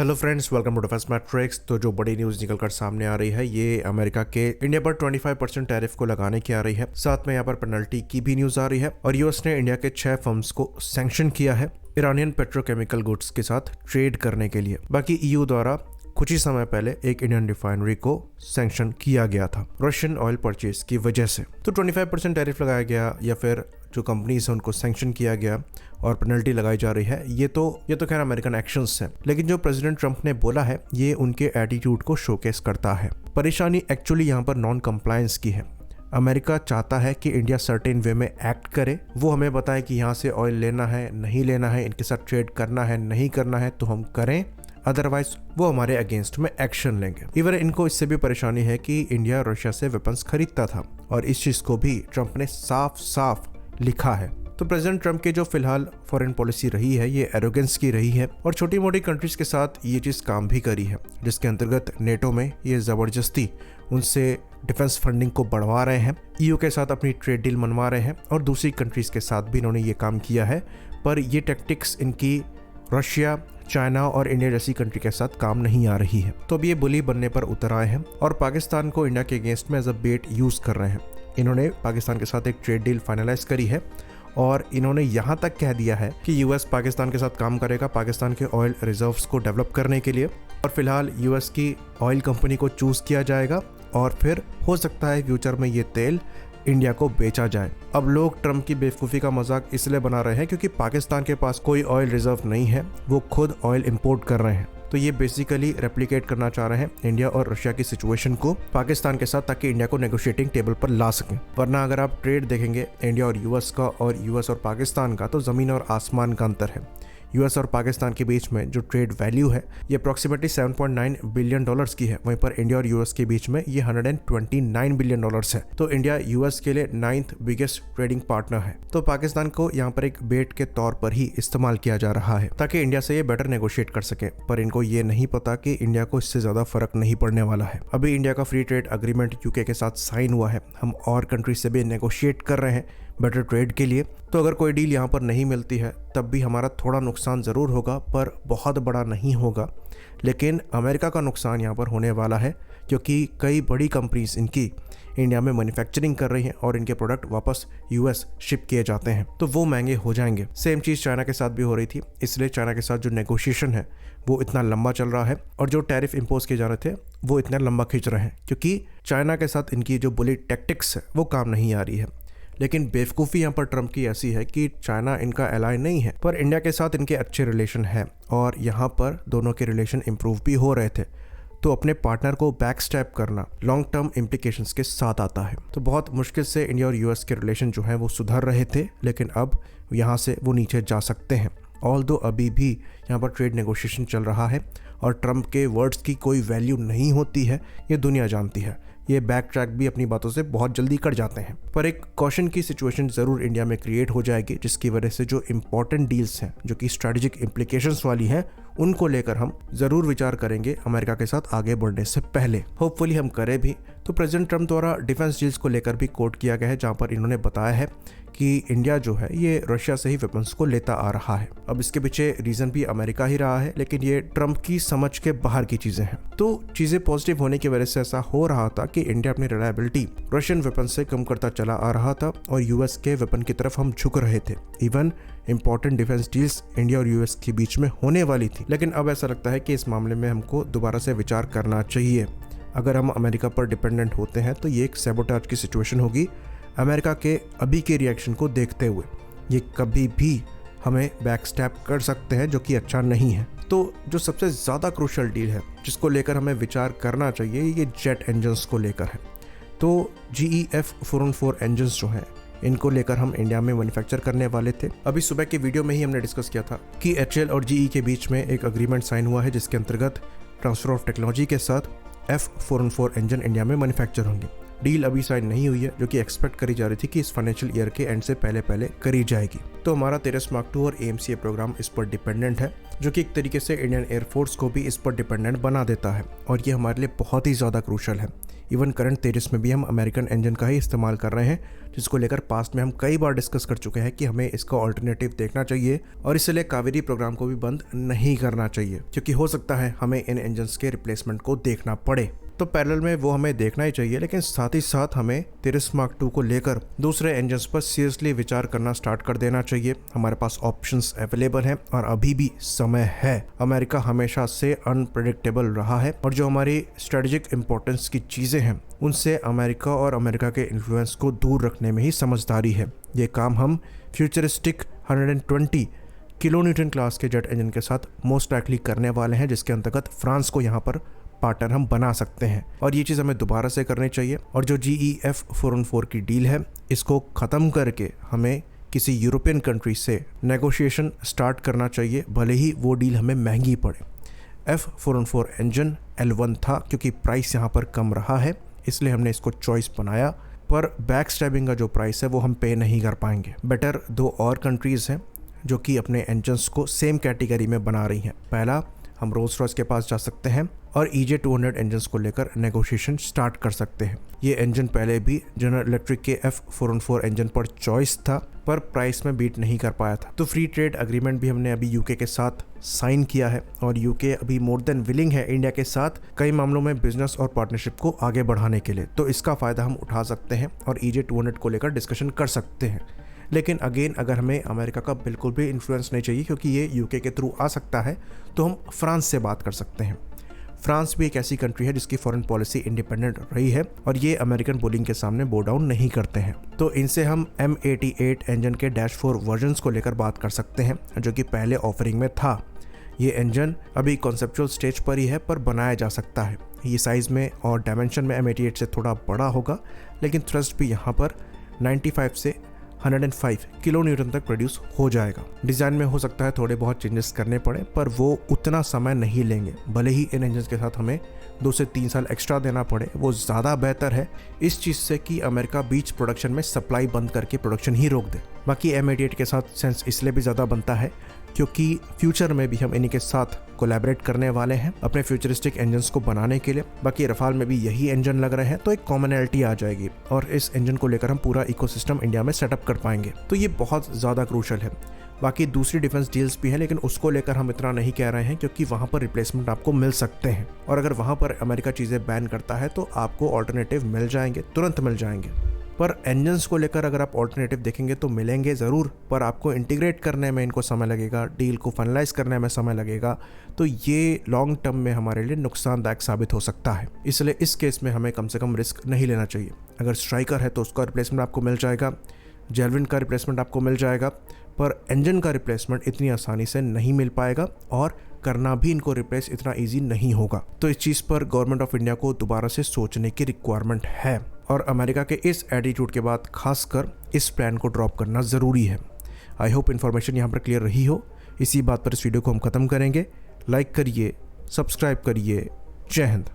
Hello friends, welcome to defence matrix. तो जो बड़ी न्यूज़ निकलकर सामने आ रही है, ये अमेरिका के इंडिया पर 25% टैरिफ को लगाने की आ रही है। साथ में यहाँ पर पेनल्टी की भी न्यूज़ आ रही है और यूएस ने इंडिया के 6 फर्म्स को सैंक्शन किया है ईरानियन पेट्रोकेमिकल गुड्स के साथ ट्रेड करने के लिए। बाकी ईयू द्वारा कुछ ही समय पहले एक इंडियन रिफाइनरी को सैंक्शन किया गया था रशियन ऑयल परचेज की वजह से। तो 25% टैरिफ लगाया गया या फिर जो कंपनीज है उनको सैंक्शन किया गया और पेनल्टी लगाई जा रही है। ये तो खैर अमेरिकन एक्शंस है, लेकिन जो प्रेसिडेंट ट्रंप ने बोला है ये उनके एटीट्यूड को शोकेस करता है। परेशानी एक्चुअली यहाँ पर नॉन कंप्लायंस की है। अमेरिका चाहता है कि इंडिया सर्टेन वे में एक्ट करे, वो हमें बताए कि यहाँ से ऑयल लेना है नहीं लेना है, इनके साथ ट्रेड करना है नहीं करना है तो हम करें, अदरवाइज वो हमारे अगेंस्ट में एक्शन लेंगे। इवन इनको इससे भी परेशानी है कि इंडिया रशिया से वेपन्स खरीदता था और इस चीज को भी ट्रंप ने साफ साफ लिखा है। तो प्रेसिडेंट ट्रंप की जो फिलहाल फॉरेन पॉलिसी रही है ये एरोगेंस की रही है और छोटी मोटी कंट्रीज के साथ ये चीज काम भी करी है, जिसके अंतर्गत नेटो में ये जबरदस्ती उनसे डिफेंस फंडिंग को बढ़वा रहे हैं, ईयू के साथ अपनी ट्रेड डील मनवा रहे हैं और दूसरी कंट्रीज के साथ भी इन्होंने ये काम किया है। पर ये टैक्टिक्स इनकी रशिया, चाइना और इंडिया जैसी कंट्री के साथ काम नहीं आ रही है। तो अब ये बुली बनने पर उतर आए हैं और पाकिस्तान को इंडिया के अगेंस्ट में एज अ बेट यूज कर रहे हैं। इन्होंने पाकिस्तान के साथ एक ट्रेड डील फाइनलाइज करी है और इन्होंने यहाँ तक कह दिया है कि यूएस पाकिस्तान के साथ काम करेगा पाकिस्तान के ऑयल रिजर्व्स को डेवलप करने के लिए। और फिलहाल यूएस की ऑयल कंपनी को चूज किया जाएगा और फिर हो सकता है फ्यूचर में ये तेल इंडिया को बेचा जाए। अब लोग ट्रंप की बेवकूफ़ी का मजाक इसलिए बना रहे हैं क्योंकि पाकिस्तान के पास कोई ऑयल रिजर्व नहीं है, वो खुद ऑयल इंपोर्ट कर रहे हैं। तो ये बेसिकली रेप्लिकेट करना चाह रहे हैं इंडिया और रशिया की सिचुएशन को पाकिस्तान के साथ, ताकि इंडिया को नेगोशिएटिंग टेबल पर ला सकें। वरना अगर आप ट्रेड देखेंगे इंडिया और यूएस का और यूएस और पाकिस्तान का, तो ज़मीन और आसमान का अंतर है। यूएस और पाकिस्तान के बीच में जो ट्रेड वैल्यू है ये अप्रॉक्सीमेटली $7.9 बिलियन की है, वहीं पर इंडिया और यूएस के बीच में ये $129 बिलियन है। तो इंडिया यूएस के लिए 9th बिगेस्ट ट्रेडिंग पार्टनर है। तो पाकिस्तान को यहाँ पर एक बेट के तौर पर ही इस्तेमाल किया जा रहा है ताकि इंडिया से ये बेटर नेगोशिएट कर सके। पर इनको ये नहीं पता कि इंडिया को इससे ज्यादा फर्क नहीं पड़ने वाला है। अभी इंडिया का फ्री ट्रेड अग्रीमेंट यूके के साथ साइन हुआ है, हम और कंट्री से भी नेगोशिएट कर रहे हैं बेटर ट्रेड के लिए। तो अगर कोई डील यहाँ पर नहीं मिलती है तब भी हमारा थोड़ा नुकसान ज़रूर होगा, पर बहुत बड़ा नहीं होगा। लेकिन अमेरिका का नुकसान यहाँ पर होने वाला है क्योंकि कई बड़ी कंपनीज इनकी इंडिया में मैन्युफैक्चरिंग कर रही हैं और इनके प्रोडक्ट वापस यूएस शिप किए जाते हैं, तो वो महंगे हो जाएंगे। सेम चीज़ चाइना के साथ भी हो रही थी, इसलिए चाइना के साथ जो नेगोशिएशन है वो इतना लंबा चल रहा है और जो टैरिफ इम्पोज किए जा रहे थे वो इतना लंबा खींच रहे हैं क्योंकि चाइना के साथ इनकी जो बुली टैक्टिक्स है वो काम नहीं आ रही है। लेकिन बेवकूफ़ी यहाँ पर ट्रंप की ऐसी है कि चाइना इनका एलाय नहीं है, पर इंडिया के साथ इनके अच्छे रिलेशन है और यहाँ पर दोनों के रिलेशन इंप्रूव भी हो रहे थे। तो अपने पार्टनर को बैक स्टेप करना लॉन्ग टर्म इम्प्लीकेशंस के साथ आता है। तो बहुत मुश्किल से इंडिया और यूएस के रिलेशन जो हैं वो सुधर रहे थे, लेकिन अब यहाँ से वो नीचे जा सकते हैं। ऑल्दो अभी भी यहाँ पर ट्रेड नेगोशिएशन चल रहा है और ट्रंप के वर्ड्स की कोई वैल्यू नहीं होती है, ये दुनिया जानती है। ये बैक ट्रैक भी अपनी बातों से बहुत जल्दी कर जाते हैं। पर एक कॉशन की सिचुएशन ज़रूर इंडिया में क्रिएट हो जाएगी, जिसकी वजह से जो इंपॉर्टेंट डील्स हैं जो कि स्ट्रेटेजिक इम्प्लीकेशंस वाली हैं उनको लेकर हम ज़रूर विचार करेंगे अमेरिका के साथ आगे बढ़ने से पहले। होपफुली हम करें भी। तो प्रेसिडेंट ट्रंप द्वारा डिफेंस डील्स को लेकर भी कोट किया गया है, जहाँ पर इन्होंने बताया है कि इंडिया जो है ये रशिया से ही वेपन्स को लेता आ रहा है। अब इसके पीछे रीजन भी अमेरिका ही रहा है, लेकिन ये ट्रंप की समझ के बाहर की चीजें हैं। तो चीजें पॉजिटिव होने की वजह से ऐसा हो रहा था कि इंडिया अपनी रिलायबिलिटी रशियन वेपन से कम करता चला आ रहा था और यूएस के वेपन की तरफ हम झुक रहे थे। Even important defence deals India और यूएस के बीच में होने वाली थी, लेकिन अब ऐसा लगता है कि इस मामले में हमको दोबारा से विचार करना चाहिए। अगर हम अमेरिका पर डिपेंडेंट होते हैं तो ये एक सैबोटाज की सिचुएशन होगी अमेरिका के अभी के रिएक्शन को देखते हुए। ये कभी भी हमें बैक स्टेप कर सकते हैं, जो कि अच्छा नहीं है। तो जो सबसे ज़्यादा क्रूशियल डील है जिसको लेकर हमें विचार करना चाहिए, ये जेट इंजन्स को लेकर है। तो GE F414 इंजन्स जो हैं इनको लेकर हम इंडिया में मैन्युफैक्चर करने वाले थे। अभी सुबह के वीडियो में ही हमने डिस्कस किया था कि HAL और GE के बीच में एक अग्रीमेंट साइन हुआ है, जिसके अंतर्गत ट्रांसफर ऑफ टेक्नोलॉजी के साथ F414 इंजन इंडिया में मैन्युफैक्चर होंगे। डील अभी साइन नहीं हुई है, जो कि एक्सपेक्ट करी जा रही थी कि इस फाइनेंशियल ईयर के एंड से पहले करी जाएगी। तो हमारा तेजस मार्क 2 और AMCA प्रोग्राम इस पर डिपेंडेंट है, जो कि एक तरीके से इंडियन एयरफोर्स को भी इस पर डिपेंडेंट बना देता है और ये हमारे लिए बहुत ही ज़्यादा क्रूशल है। इवन करंट तेजस में भी हम अमेरिकन इंजन का ही इस्तेमाल कर रहे हैं, जिसको लेकर पास्ट में हम कई बार डिस्कस कर चुके हैं कि हमें इसका ऑल्टरनेटिव देखना चाहिए और इसलिए कावेरी प्रोग्राम को भी बंद नहीं करना चाहिए, क्योंकि हो सकता है हमें इन इंजन्स के रिप्लेसमेंट को देखना पड़े। तो पैरेलल में वो हमें देखना ही चाहिए, लेकिन साथ ही साथ हमें तेजस मार्क 2 को लेकर दूसरे इंजन्स पर सीरियसली विचार करना स्टार्ट कर देना चाहिए। हमारे पास ऑप्शंस अवेलेबल हैं और अभी भी समय है। अमेरिका हमेशा से अनप्रेडिक्टेबल रहा है और जो हमारी स्ट्रेटेजिक इंपॉर्टेंस की चीज़ें हैं उनसे अमेरिका और अमेरिका के इन्फ्लुएंस को दूर रखने में ही समझदारी है। ये काम हम फ्यूचरिस्टिक 120 किलो न्यूटन क्लास के जेट इंजन के साथ मोस्ट लाइकली करने वाले हैं, जिसके अंतर्गत फ्रांस को यहाँ पर पार्टनर हम बना सकते हैं और ये चीज़ हमें दोबारा से करनी चाहिए। और जो GE F414 की डील है, इसको ख़त्म करके हमें किसी यूरोपियन कंट्री से नेगोशिएशन स्टार्ट करना चाहिए, भले ही वो डील हमें महंगी पड़े। F414 इंजन L1 था, क्योंकि प्राइस यहाँ पर कम रहा है इसलिए हमने इसको चॉइस बनाया, पर बैक स्टैबिंग का जो प्राइस है वो हम पे नहीं कर पाएंगे। बेटर दो और कंट्रीज़ हैं जो कि अपने इंजन्स को सेम कैटेगरी में बना रही हैं। पहला, हम रोल्स रॉयस के पास जा सकते हैं और EJ200 इंजन्स को लेकर नेगोशिएशन स्टार्ट कर सकते हैं। ये इंजन पहले भी जनरल इलेक्ट्रिक के F414 इंजन पर चॉइस था, पर प्राइस में बीट नहीं कर पाया था। तो फ्री ट्रेड एग्रीमेंट भी हमने अभी UK के साथ साइन किया है और UK अभी मोर देन विलिंग है इंडिया के साथ कई मामलों में बिजनेस और पार्टनरशिप को आगे बढ़ाने के लिए। तो इसका फ़ायदा हम उठा सकते हैं और EJ200 को लेकर डिस्कशन कर सकते हैं। लेकिन अगेन, अगर हमें अमेरिका का बिल्कुल भी इन्फ्लुएंस नहीं चाहिए, क्योंकि ये UK के थ्रू आ सकता है, तो हम फ्रांस से बात कर सकते हैं। फ्रांस भी एक ऐसी कंट्री है जिसकी फॉरेन पॉलिसी इंडिपेंडेंट रही है और ये अमेरिकन बुलिंग के सामने बो डाउन नहीं करते हैं। तो इनसे हम M88 इंजन के -4 वर्जन्स को लेकर बात कर सकते हैं, जो कि पहले ऑफरिंग में था। ये इंजन अभी कॉन्सेप्चुअल स्टेज पर ही है, पर बनाया जा सकता है। ये साइज़ में और डायमेंशन में M88 से थोड़ा बड़ा होगा, लेकिन थ्रस्ट भी यहाँ पर 95 से 105 किलो न्यूटन तक प्रोड्यूस हो जाएगा। डिज़ाइन में हो सकता है थोड़े बहुत चेंजेस करने पड़े, पर वो उतना समय नहीं लेंगे। भले ही इन इंजन के साथ हमें 2 से 3 साल एक्स्ट्रा देना पड़े, वो ज़्यादा बेहतर है इस चीज़ से कि अमेरिका बीच प्रोडक्शन में सप्लाई बंद करके प्रोडक्शन ही रोक दे। बाकी M88 के साथ सेंस इसलिए भी ज़्यादा बनता है क्योंकि फ्यूचर में भी हम इन्हीं के साथ कोलैबोरेट करने वाले हैं अपने फ्यूचरिस्टिक इंजन्स को बनाने के लिए। बाकी रफाल में भी यही इंजन लग रहे हैं, तो एक कॉमनैलिटी आ जाएगी और इस इंजन को लेकर हम पूरा इकोसिस्टम इंडिया में सेटअप कर पाएंगे। तो ये बहुत ज़्यादा क्रूशल है। बाकी दूसरी डिफेंस डील्स भी हैं, लेकिन उसको लेकर हम इतना नहीं कह रहे हैं क्योंकि वहाँ पर रिप्लेसमेंट आपको मिल सकते हैं और अगर वहाँ पर अमेरिका चीज़ें बैन करता है तो आपको ऑल्टरनेटिव मिल जाएंगे, तुरंत मिल जाएंगे। पर इंजन्स को लेकर अगर आप ऑल्टरनेटिव देखेंगे तो मिलेंगे ज़रूर, पर आपको इंटीग्रेट करने में इनको समय लगेगा, डील को फाइनलाइज करने में समय लगेगा। तो ये लॉन्ग टर्म में हमारे लिए नुकसानदायक साबित हो सकता है। इसलिए इस केस में हमें कम से कम रिस्क नहीं लेना चाहिए। अगर स्ट्राइकर है तो उसका रिप्लेसमेंट आपको मिल जाएगा, जेलविन का रिप्लेसमेंट आपको मिल जाएगा, पर इंजन का रिप्लेसमेंट इतनी आसानी से नहीं मिल पाएगा और करना भी इनको रिप्लेस इतना ईजी नहीं होगा। तो इस चीज़ पर गवर्नमेंट ऑफ इंडिया को दोबारा से सोचने की रिक्वायरमेंट है और अमेरिका के इस एटीट्यूड के बाद खासकर इस प्लान को ड्रॉप करना ज़रूरी है। आई होप इन्फॉर्मेशन यहाँ पर क्लियर रही हो। इसी बात पर इस वीडियो को हम ख़त्म करेंगे। लाइक करिए, सब्सक्राइब करिए। जय हिंद।